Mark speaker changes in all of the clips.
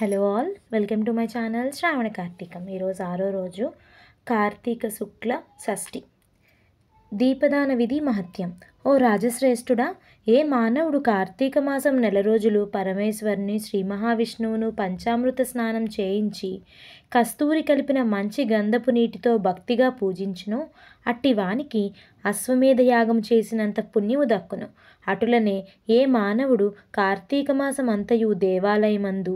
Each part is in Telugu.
Speaker 1: Hello all, welcome to my channel Shravana Karthikam. ఈరోజు 6వ రోజు కార్తీక శుక్ల షష్ఠి. దీపదాన విధి మహత్యం. ఓ రాజశ్రేష్ఠుడా, ఏ మానవుడు కార్తీక మాసం నెల రోజులు పరమేశ్వరుని శ్రీ మహావిష్ణువును పంచామృత స్నానం చేయించి కస్తూరి కలిపిన మంచి గంధపు నీటితో భక్తిగా పూజించునో అట్టి వానికి అశ్వమేధ యాగం చేసినంత పుణ్యము దక్కును. అటులనే ఏ మానవుడు కార్తీక మాసం అంతయు దేవాలయమందు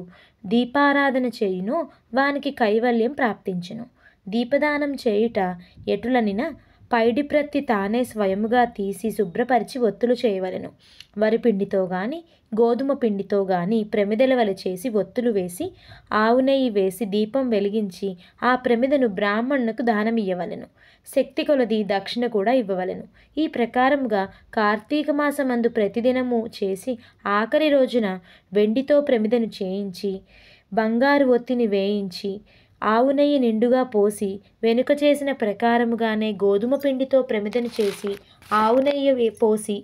Speaker 1: దీపారాధన చేయునో వానికి కైవల్యం ప్రాప్తించును. దీపదానం చేయుట ఎటులనిన పైడి ప్రత్తి తానే స్వయముగా తీసి శుభ్రపరిచి ఒత్తులు చేయవలెను. వరిపిండితో గాని గోధుమ పిండితో గాని ప్రమిదల వలె చేసి ఒత్తులు వేసి ఆవు నెయ్యి వేసి దీపం వెలిగించి ఆ ప్రమిదను బ్రాహ్మణులకు దానమియ్యవలెను. శక్తి కొలది దక్షిణ కూడా ఇవ్వవలెను. ఈ ప్రకారముగా కార్తీక మాసమందు ప్రతిదినము చేసి ఆఖరి రోజున వెండితో ప్రమిదను చేయించి బంగారు ఒత్తిని వేయించి ఆవు నెయ్యి నిండుగా పోసి వెనుక చేసిన ప్రకారముగానే గోధుమ పిండితో ప్రమిదను చేసి ఆవు నెయ్యి పోసి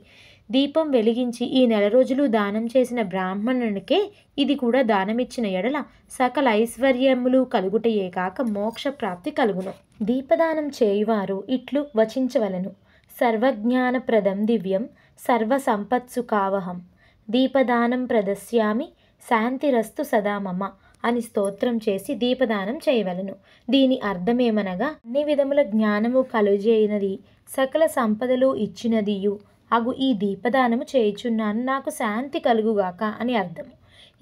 Speaker 1: దీపం వెలిగించి ఈ నెల రోజులు దానం చేసిన బ్రాహ్మణునికే ఇది కూడా దానమిచ్చిన ఎడల సకల ఐశ్వర్యములు కలుగుటయే కాక మోక్ష ప్రాప్తి కలుగును. దీపదానం చేయువారు ఇట్లు వచించవలను. సర్వజ్ఞానప్రదం దివ్యం సర్వ సంపత్సు కావహం దీపదానం ప్రదస్యామి శాంతిరస్తు సదా మమ అని స్తోత్రం చేసి దీపదానం చేయవలను. దీని అర్థమేమనగా అన్ని విధముల జ్ఞానము కలుగజేయనది సకల సంపదలు ఇచ్చినదియు అగు ఈ దీపదానము చేయుచున్నాను, నాకు శాంతి కలుగుగాక అని అర్థము.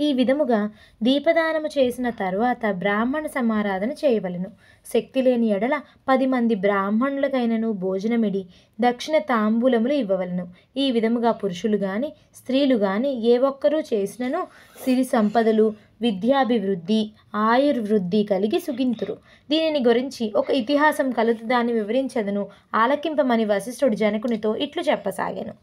Speaker 1: ఈ విధముగా దీపదానము చేసిన తరువాత బ్రాహ్మణ సమారాధన చేయవలను. శక్తి లేని ఎడల 10 మంది బ్రాహ్మణులకైనను భోజనమిడి దక్షిణ తాంబూలములు ఇవ్వవలను. ఈ విధముగా పురుషులు గాని స్త్రీలు గాని ఏ ఒక్కరూ చేసినను సిరి సంపదలు విద్యాభివృద్ధి ఆయుర్వృద్ధి కలిగి సుఖింతురు. దీనిని గురించి ఒక ఇతిహాసం కలుగు దాన్ని వివరించదను ఆలకింపమని వశిష్ఠుడు జనకునితో ఇట్లు చెప్పసాగాను.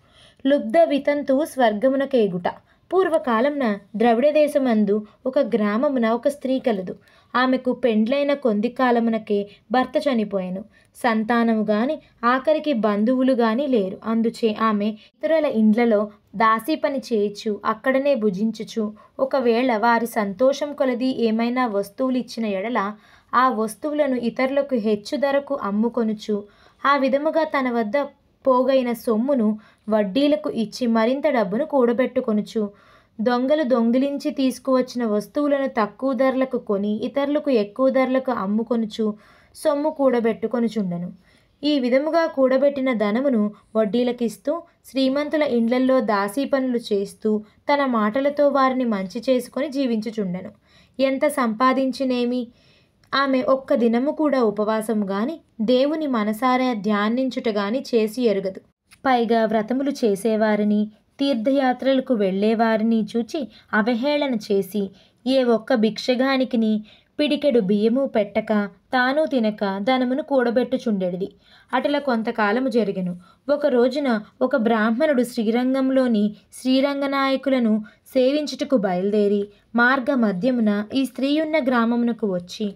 Speaker 1: లుబ్ధ వితంతు స్వర్గమునకేగుట. పూర్వకాలంన ద్రవిడ దేశమందు ఒక గ్రామమున ఒక స్త్రీ కలదు. ఆమెకు పెండ్లైన కొద్ది కాలమునకే భర్త చనిపోయాను. సంతానము గాని ఆఖరికి బంధువులు గాని లేరు. అందుచే ఆమె ఇతరుల ఇండ్లలో దాసీ పని చేయించు అక్కడనే భుజించుచు ఒకవేళ వారి సంతోషం కొలది ఏమైనా వస్తువులు ఇచ్చిన ఎడల ఆ వస్తువులను ఇతరులకు హెచ్చు ధరకు అమ్ముకొనుచు ఆ విధముగా తన వద్ద పోగైన సొమ్మును వడ్డీలకు ఇచ్చి మరింత డబ్బును కూడబెట్టుకొనుచు దొంగలు దొంగిలించి తీసుకువచ్చిన వస్తువులను తక్కువ ధరలకు కొని ఇతరులకు ఎక్కువ ధరలకు అమ్ముకొనుచు సొమ్ము కూడబెట్టుకొనుచుండెను. ఈ విధముగా కూడబెట్టిన ధనమును వడ్డీలకిస్తూ శ్రీమంతుల ఇండ్లల్లో దాసీ పనులు చేస్తూ తన మాటలతో వారిని మంచి చేసుకొని జీవించుచుండెను. ఎంత సంపాదించినేమి ఆమె ఒక్క దినము కూడా ఉపవాసము గాని దేవుని మనసారా ధ్యానించుట గాని చేసి ఎరుగదు. పైగా వ్రతములు చేసేవారిని తీర్థయాత్రలకు వెళ్ళేవారిని చూచి అవహేళన చేసి ఏ ఒక్క భిక్షగానికిని పిడికెడు బియ్యము పెట్టక తాను తినక ధనమును కూడబెట్టుచుండెడిది. అటుల కొంతకాలము జరిగెను. ఒక రోజున ఒక బ్రాహ్మణుడు శ్రీరంగంలోని శ్రీరంగనాయకులను సేవించుటకు బయలుదేరి మార్గ మధ్యమున ఈ స్త్రీ ఉన్న గ్రామమునకు వచ్చి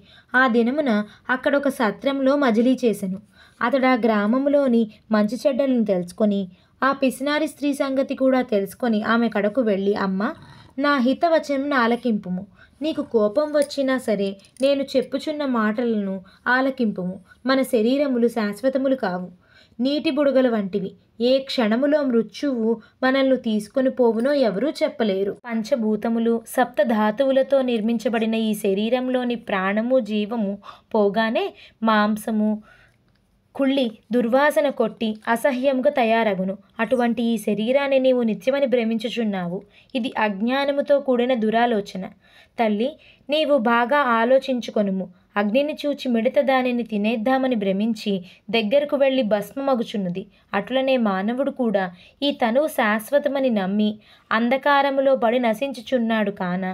Speaker 1: ఆ దినమున అక్కడొక సత్రంలో మజిలీ చేసెను. అతడు ఆ గ్రామములోని మంచి చెడ్డలను తెలుసుకొని ఆ పిసినారి స్త్రీ సంగతి కూడా తెలుసుకొని ఆమె కడకు వెళ్ళి, అమ్మ, నా హితవచనం ఆలకింపుము. నీకు కోపం వచ్చినా సరే నేను చెప్పుచున్న మాటలను ఆలకింపుము. మన శరీరములు శాశ్వతములు కావు, నీటి బుడగల వంటివి. ఏ క్షణములో మృత్యువు మనల్ని తీసుకొని పోవునో ఎవరూ చెప్పలేరు. పంచభూతములు సప్తధాతువులతో నిర్మించబడిన ఈ శరీరంలోని ప్రాణము జీవము పోగానే మాంసము కుళ్ళి దుర్వాసన కొట్టి అసహ్యముగా తయారగును. అటువంటి ఈ శరీరాన్ని నీవు నిత్యమని భ్రమించుచున్నావు. ఇది అజ్ఞానముతో కూడిన దురాలోచన. తల్లి, నీవు బాగా ఆలోచించుకొనుము. అగ్నిని చూచి మిడత దానిని తినేద్దామని భ్రమించి దగ్గరకు వెళ్ళి భస్మమగుచున్నది. అట్లనే మానవుడు కూడా ఈ తనువు శాశ్వతమని నమ్మి అంధకారములో పడి నశించుచున్నాడు. కాన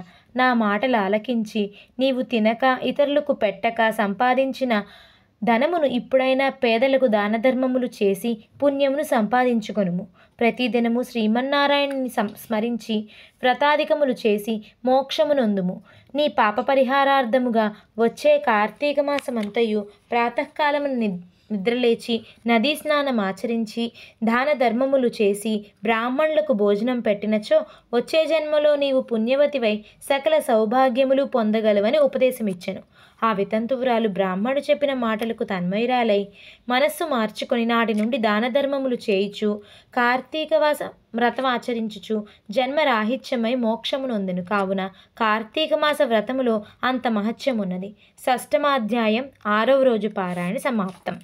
Speaker 1: నా మాటలు ఆలకించి నీవు తినక ఇతరులకు పెట్టక సంపాదించిన ధనమును ఇప్పుడైనా పేదలకు దానధర్మములు చేసి పుణ్యమును సంపాదించుకొనుము. ప్రతిదినము శ్రీమన్నారాయణుని స్మరించి వ్రతాధికములు చేసి మోక్షమునొందుము. నీ పాప పరిహారార్థముగా వచ్చే కార్తీక మాసమంతయు ప్రాతకాలమున నిద్రలేచి నదీ స్నానం ఆచరించి దాన ధర్మములు చేసి బ్రాహ్మణులకు భోజనం పెట్టినచో వచ్చే జన్మలో నీవు పుణ్యవతివై సకల సౌభాగ్యములు పొందగలవని ఉపదేశమిచ్చెను. ఆ వితంతువురాలు బ్రాహ్మణుడు చెప్పిన మాటలకు తన్మయురాలై మనస్సు మార్చుకొని నాటి నుండి దాన ధర్మములు చేయుచు కార్తీకవాస వ్రతం ఆచరించుచు జన్మరాహిత్యమై మోక్షమునొందెను. కావున కార్తీక మాస వ్రతములో అంత మహత్యమున్నది. షష్టమాధ్యాయం 6వ రోజు పారాయణ సమాప్తం.